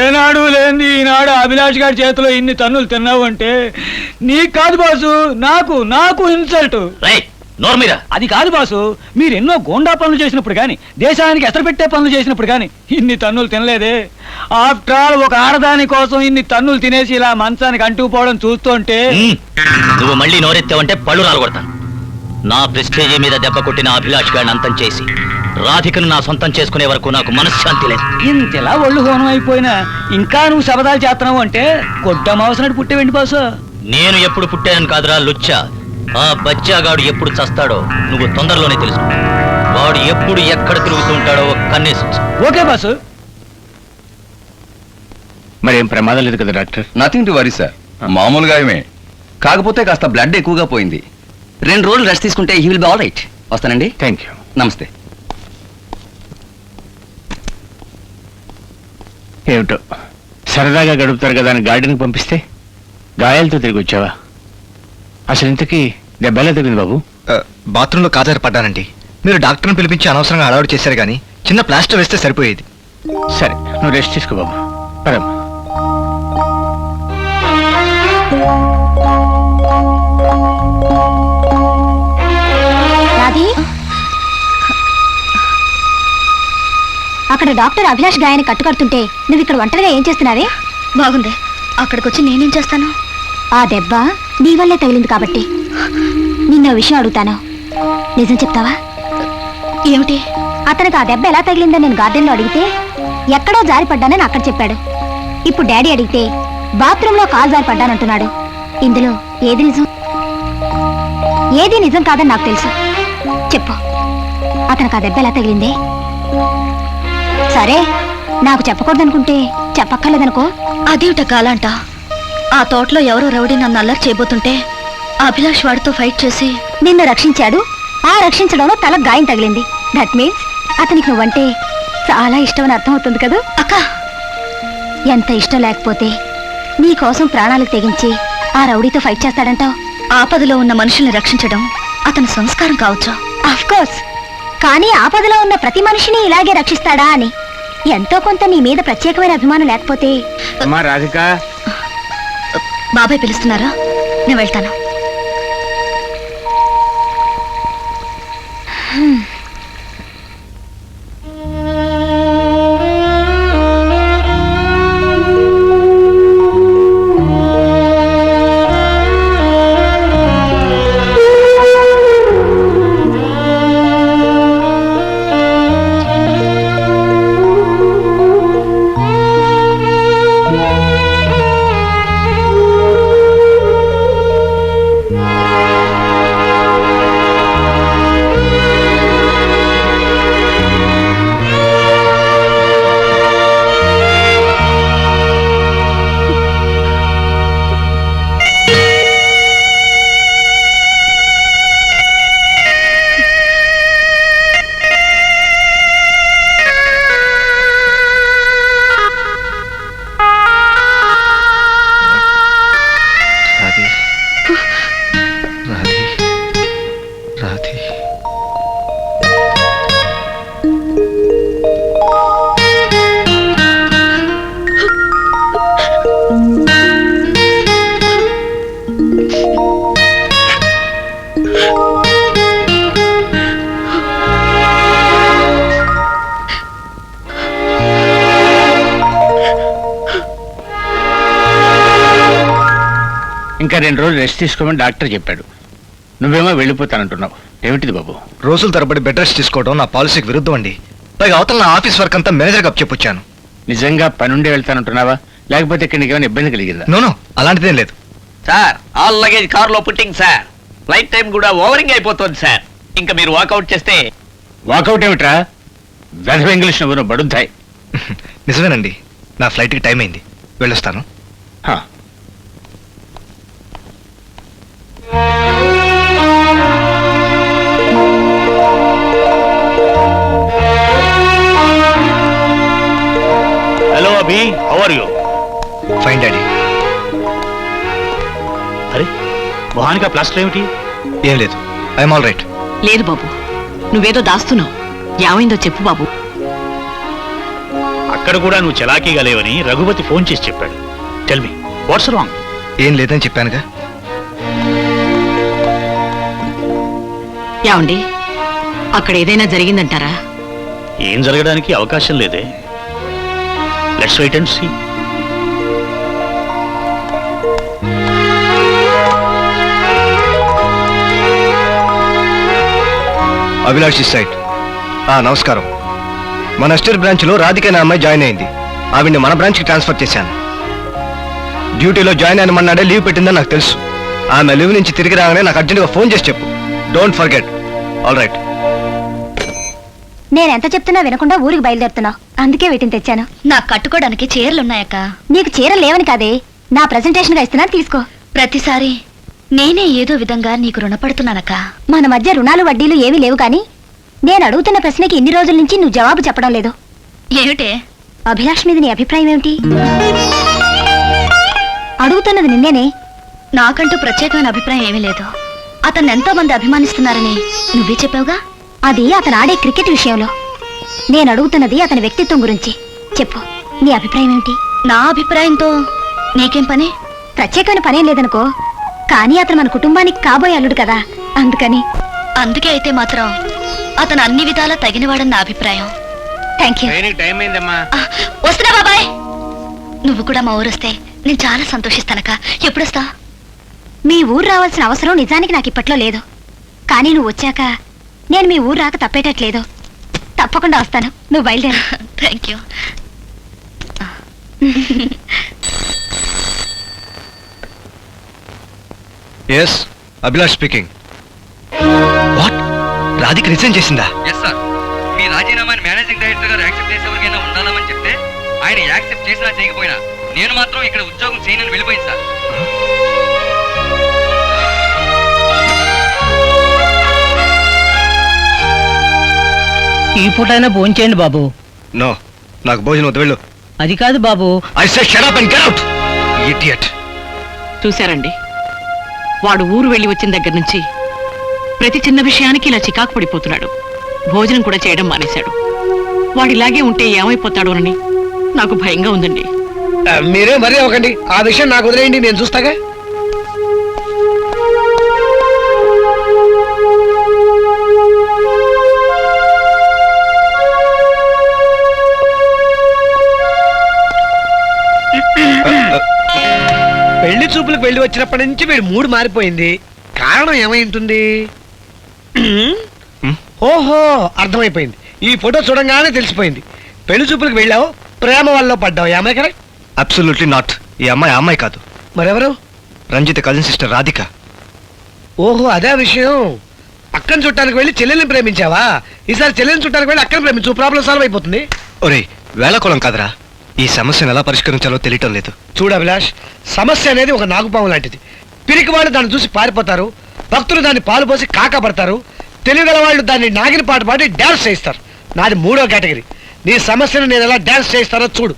ఏనాడు లేని ఈనాడు అభిలాష్ గారి చేతిలో ఇన్ని తన్నులు తిన్నావు అంటే నీకు కాదు బాసు, నాకు నాకు ఇన్సల్ట్. అది కాదు బాసు, మీరు ఎన్నో గోండా పనులు చేసినప్పుడు కానీ, దేశానికి ఎసరు పెట్టే పనులు చేసినప్పుడు కానీ ఇన్ని తన్నులు తినలేదే. ఆఫ్టర్ ఆల్ ఒక ఆడదాని కోసం ఇన్ని తన్నులు తినేసి ఇలా మంచానికి అంటుకుపోవడం చూస్తుంటే. నువ్వు మళ్ళీ నోరెత్తావంటే పళ్ళు రాలగొడతాను. నా ప్రెస్టేజీ మీద దెబ్బ కొట్టిన అభిలాష్ గారిని అంతం చేసి రాధికను నా సొంతం చేసుకునే వరకు నాకు మనశ్శాంతి లేదు. ఇంతలా ఒళ్ళు హోనం అయిపోయినా ఇంకా నువ్వు శబదాలు చేస్తున్నావు అంటే కొడ్డమవసనట్టు పుట్టేవండి బాసు. నేను ఎప్పుడు పుట్టానని కాదురా లుచ్చా, ఆ బచ్చాగాడు ఎప్పుడు చస్తాడో నువ్వు తొందరలోనే తెలుసు. వాడు ఎప్పుడు ఎక్కడ తిరుగుతుంటాడో కన్నేసి. Okay boss. మరేం ప్రమాదం లేదు కదా doctor? Nothing to worry sir, మామూలు గాయమే. కాకపోతే కాస్త బ్లడ్ ఎక్కువగా పోయింది. 2 రోజులు రెస్ట్ తీసుకుంటే he will be all right. వస్తానండి. Thank you. నమస్తే. ఏమిటో సరదాగా గడుపుతారు కదా అని గార్డెన్కి పంపిస్తే గాయాలతో తిరిగి వచ్చావా? అసలు ఇంతకీ దెబ్బలా తగ్గింది బాబు? బాత్రూంలో కాజారి పడ్డానండి. మీరు డాక్టర్ని పిలిపించి అనవసరంగా అలవాటు చేశారు కానీ చిన్న ప్లాస్టర్ వేస్తే సరిపోయేది. సరే, నువ్వు రెస్ట్ తీసుకో బాబు. పదమ్మా. అక్కడ డాక్టర్ అభిలాష్ గాయాన్ని కట్టుకడుతుంటే నువ్వు ఇక్కడ ఒంటరిగా ఏం చేస్తున్నావే? బాగుంది. అక్కడికి వచ్చి నేనేం చేస్తాను? ఆ దెబ్బ నీ వల్లే తగిలింది కాబట్టి నిన్న విషయం అడుగుతాను, నిజం చెప్తావా? ఏమిటి? అతనికి ఆ దెబ్బ ఎలా తగిలిందని నేను గార్డెన్లో అడిగితే ఎక్కడో జారి పడ్డానని అక్కడ చెప్పాడు. ఇప్పుడు డాడీ అడిగితే బాత్రూంలో కాలు జారి పడ్డానంటున్నాడు. ఇందులో ఏది నిజం, ఏది నిజం కాదని నాకు తెలుసు. చెప్పు, అతనికి ఆ దెబ్బ ఎలా తగిలిందే? సరే, నాకు చెప్పకూడదనుకుంటే చెప్పక్కర్లేదనుకో. అదేమిట కాలంట? ఆ తోటలో ఎవరో రౌడీ నన్ను అల్లరి చేయబోతుంటే అభిలాష్ వాడితో ఫైట్ చేసి నిన్ను రక్షించాడు. ఆ రక్షించడంలో తల గాయం తగిలింది. దట్ మీన్స్ అతనికి నువ్వంటే చాలా ఇష్టం అని అర్థం అవుతుంది కదా అక్క. ఎంత ఇష్టం లేకపోతే నీ కోసం ప్రాణాలకు తెగించి ఆ రౌడీతో ఫైట్ చేస్తాడంటావు? ఆపదలో ఉన్న మనుషుల్ని రక్షించడం అతని సంస్కారం కావచ్చు. ఆఫ్ కోర్స్, కానీ ఆపదలో ఉన్న ప్రతి మనిషిని ఇలాగే రక్షిస్తాడా అని ఎంతో కొంత నీ మీద ప్రత్యేకమైన అభిమానం లేకపోతే. రాధిక, బాబాయ్ పిలుస్తున్నారా? నేను వెళ్తాను. ఇంకా 2 రోజులు రెస్ట్ తీసుకోమని డాక్టర్ చెప్పాడు. నువ్వేమో వెళ్ళిపోతానంటున్నావు. ఏమిటిది బాబు? రోజుల తరబడి బెడ్ రెస్ట్ తీసుకోవడం నా పాలసీకి విరుద్ధం అండి. పైగా అవతల నా ఆఫీస్ వర్క్ అంతా మేనేజర్ కప్ చెప్పొచ్చాను. నిజంగా పనుండే వెళ్తానంటున్నావా, లేకపోతే ఇక్కడ నీకేమైనా ఇబ్బంది కలిగిందా? నో, అలాంటిదేం లేదు సార్. ఆల్ లగేజ్ కారులో పుట్టింగ్ సార్. ఫ్లైట్ టైం కూడా ఓవరింగ్ అయిపోతుంది సార్. ఇంకా మీరు వాకౌట్ చేస్తే. వాకౌట్ ఏమిట్రా? వెధవ ఇంగ్లీష్ నువ్వు బడుద్దాయి. నిజమేనండి, నా ఫ్లైట్కి టైం అయింది, వెళ్ళొస్తాను. Hello Abhi, how are you? Fine daddy. అరే, మొహానికి ప్లాస్టర్ ఏమిటి? ఏం లేదు, ఐఎమ్ ఆల్ రైట్. లేదు బాబు, నువ్వేదో దాస్తున్నావు. ఏమైందో చెప్పు బాబు. ఇక్కడ కూడా నువ్వు చలాకీగా లేవని రఘుపతి ఫోన్ చేసి చెప్పాడు. Tell me what's wrong? ఏం లేదని చెప్పానుగా. ఏమండి, అక్కడ ఏదైనా జరిగిందంటారా? ఏం జరగడానికి అవకాశం లేదే. Let's wait and see. Abhilash site. నమస్కారం. మన స్టేట్ బ్రాంచ్ లో రాధిక అనే అమ్మాయి జాయిన్ అయింది. ఆవిడ్ని మన బ్రాంచ్ కి ట్రాన్స్ఫర్ చేశాను. డ్యూటీలో జాయిన్ అయిన మన్నాడే లీవ్ పెట్టిందని నాకు తెలుసు. ఆమె లీవ్ నుంచి తిరిగి రాగానే నాకు అర్జెంట్గా ఫోన్ చేసి చెప్పు. Don't forget. All right. నేనెంత చెప్తున్నా వినకుండా ఊరికి బయలుదేరుతున్నావు, అందుకే వీటిని తెచ్చాను. నాకు కట్టుకోవడానికి చీరలున్నాయక్క. నీకు చీరలు లేవని కాదే, నా ప్రెజెంటేషన్ గా ఇస్తున్నాను, తీసుకో. ప్రతిసారి నేనే ఏదో విధంగా నీకు రుణపడుతున్నానక్క. మన మధ్య రుణాలు వడ్డీలు ఏమీ లేవు, కానీ నేను అడుగుతున్న ప్రశ్నకి ఇన్ని రోజుల నుంచి నువ్వు జవాబు చెప్పడం లేదు. ఏమిటే? అభిలాష్ మీద నీ అభిప్రాయం ఏమిటి? అడుగుతున్నది నిన్నేనే. నాకంటూ ప్రత్యేకమైన అభిప్రాయం ఏమీ లేదు. అతన్ని ఎంతో మంది అభిమానిస్తున్నారని నువ్వే చెప్పావుగా. అది అతను ఆడే క్రికెట్ విషయంలో. నేను అడుగుతున్నది అతని వ్యక్తిత్వం గురించి. చెప్పు, నీ అభిప్రాయం ఏమిటి? నా అభిప్రాయంతో నీకేం పని? ప్రత్యేకమైన పనేం లేదనుకో, కానీ అతను మన కుటుంబానికి కాబోయే అల్లుడు కదా, అందుకని. అందుకే అయితే మాత్రం అతను అన్ని విధాలా తగినవాడని నా అభిప్రాయం. Thank you. టైం అయిందమ్మా. వస్తున్నా బాబాయ్. నువ్వు కూడా మా ఊరు వస్తే నేను చాలా సంతోషిస్తానక్క. ఎప్పుడొస్తా? మీ ఊరు రావాల్సిన అవసరం నిజానికి నాకు ఇప్పట్లో లేదు, కానీ నువ్వు వచ్చాక నేను మీ ఊరు రాక తప్పేటట్లేదు. తప్పకుండా వస్తాను, నువ్వు బయలుదేరు. Thank you. Yes, Abhilash speaking. What? Radhika resign చేసిందా? Yes sir. మీ రాజీనామాని మేనేజింగ్ డైరెక్టర్ గారు యాక్సెప్ట్ చేసేవరకైనా ఉండాలని చెప్తే ఆయన యాక్సెప్ట్ చేసినా చేయకపోయినా నేను మాత్రం ఇక్కడ ఉద్యోగం చేయనని వెళ్ళిపోయింది సార్. ఈ పూటైనా భోంచేయండి బాబు. నో, నాకు భోజనం వద్దు, వెళ్ళు. అది కాదు బాబు. I say shut up and get out. Idiot. చూశారండి, వాడు ఊరు వెళ్ళి వచ్చిన దగ్గర నుంచి ప్రతి చిన్న విషయానికి ఇలా చికాకు పడిపోతున్నాడు. భోజనం కూడా చేయడం మానేశాడు. వాడు ఇలాగే ఉంటే ఏమైపోతాడోనని నాకు భయంగా ఉందండి. మీరే మరీ అవ్వకండి, ఆ విషయం నాకు వదిలేయండి, నేను చూస్తాగా. పెళ్లి చూపులకు వెళ్ళి వచ్చినప్పటి నుంచి వీడు మూడు మారిపోయింది. కారణం ఏమై ఉంటుంది? ఓహో, అర్థమైపోయింది. ఈ ఫోటో చూడంగానే తెలిసిపోయింది. పెళ్లి చూపులకు వెళ్ళావు, ప్రేమ వల్ల పడ్డావు. ఏమై కరెక్ట్? Absolutely not. ఈ అమ్మాయి అమ్మాయి కాదు. మరెవరు? రంజిత కజిన్ సిస్టర్ రాధిక. ఓహో, అదే విషయం. అక్కని చుట్టానికి వెళ్ళి చెల్లెల్ని ప్రేమించావా? ఈసారి చెల్లెల్ని చుట్టానికి వెళ్ళి అక్కని ప్రేమించు, ప్రాబ్లం సాల్వ్ అయిపోతుంది. ఒరే, వేళకోళం కాదురా. ఈ సమస్యను ఎలా పరిష్కరించాలో తెలియటం లేదు. చూడు అభిలాష్, సమస్య అనేది ఒక నాగుపాము లాంటిది. పిరికి వాళ్ళు దాన్ని చూసి పారిపోతారు, భక్తులు దాన్ని పాలు పోసి కాకపడతారు, తెలియగల వాళ్ళు దాన్ని నాగిన పాట పాడి డాన్స్ చేయిస్తారు. నాది మూడో కేటగిరీ. నీ సమస్యను నేను ఎలా డాన్స్ చేయిస్తానో చూడు.